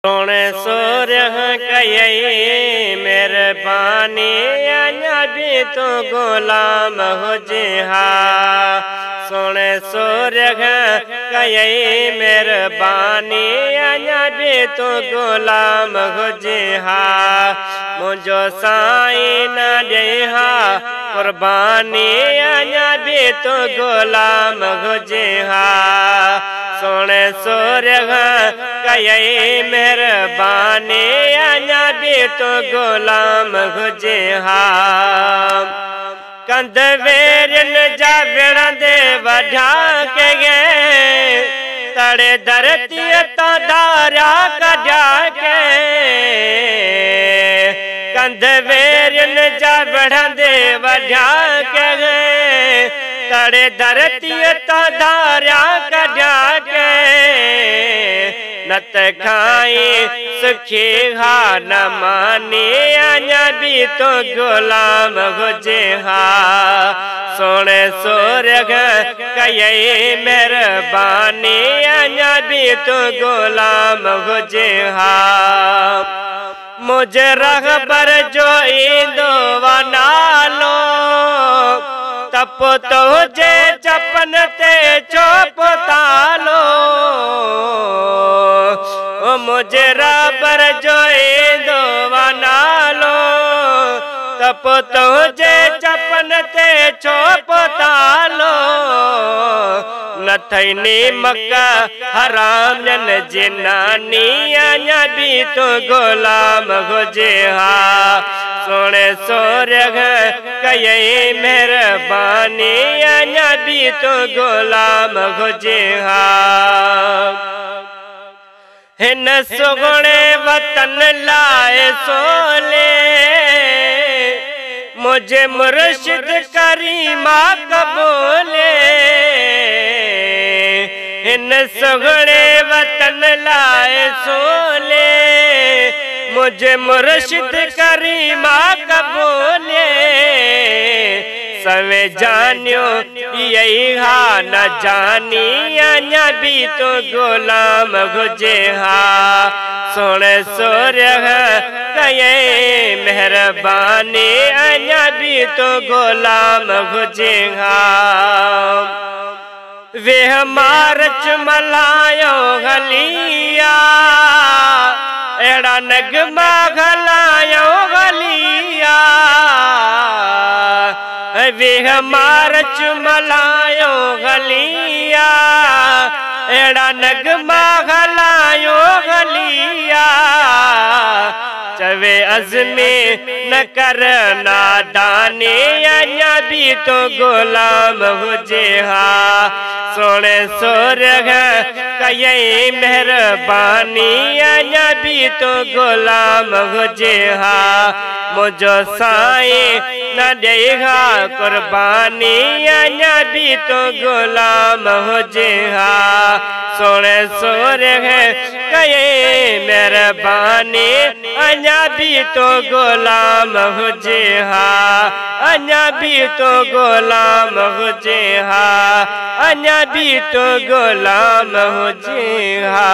सोने सोरह कई मेहरबानी अञा भी तो गुलाम हुजे हा। सोने सोरह कई मेहरबानी अञा भी तो गुलाम हुजे हा। मुझो साईं न ॾे हा कुर्बानी अञा भी तो गुलाम हुजे हा। सोने सोरह कई मेहरबानी अञा भी तो गुलाम हुजे हा। कंध वेरन जा विढ़ंदे वढा के गे तड़े धरती ता धारा कढा के। कंध वेरन जा विढ़ंदे वढा के गे तड़े धरती ता धारा कढा के। नत खाई सुखी हा न मानी अञा भी तो गुलाम हुजे हा। सोने सोरह कई मेहरबानी अञा भी तो गुलाम हुजे हा। मुझे रहबर जो ईंदो नालो तप तो हुजे चपन ते चोप तालो। मुझे रहबर जो ईंदो नालो तप तो हुजे चपन ते चोप तालो। न थईनी मक्का हराम जन जिनानी अञा भी तो गुलाम हुजे हा। सोने सोरह कई मेहरबानी अञा भी तो गुलाम हुजे हा। हिन सुगणे वतन लाए सोले मुझे मुर्शिद करीमा कबूले। हिन सुगणे वतन लाए सोले मुझे मुर्शिद करीमा कबूले। सवे जानियो यही हा न जानी अञा भी तो गुलाम हुजे हा। सोने सोरह कई मेहरबानी अञा भी तो गुलाम हुजे हा। वेह मार्च मलायो गलिया एड़ा नगमा गलायो गलिया। वेह मार्च मलायो गलिया एड़ा नगमा गलायो गलिया। चवे अज़मे न कर नादानी अञा भी तो गुलाम हुजे हा। सोने सोरह कई मेहरबानी अञा भी तो गुलाम हुजे हा। मुझो साईं न ॾे हा कुर्बानी अञा भी तो गुलाम हुजे हा। सोने सोरह कई मेहरबानी अञा भी तो गुलाम हुजे हा। अञा भी तो गुलाम हुजे हा। अञा भी तो गुलाम हुजे हा।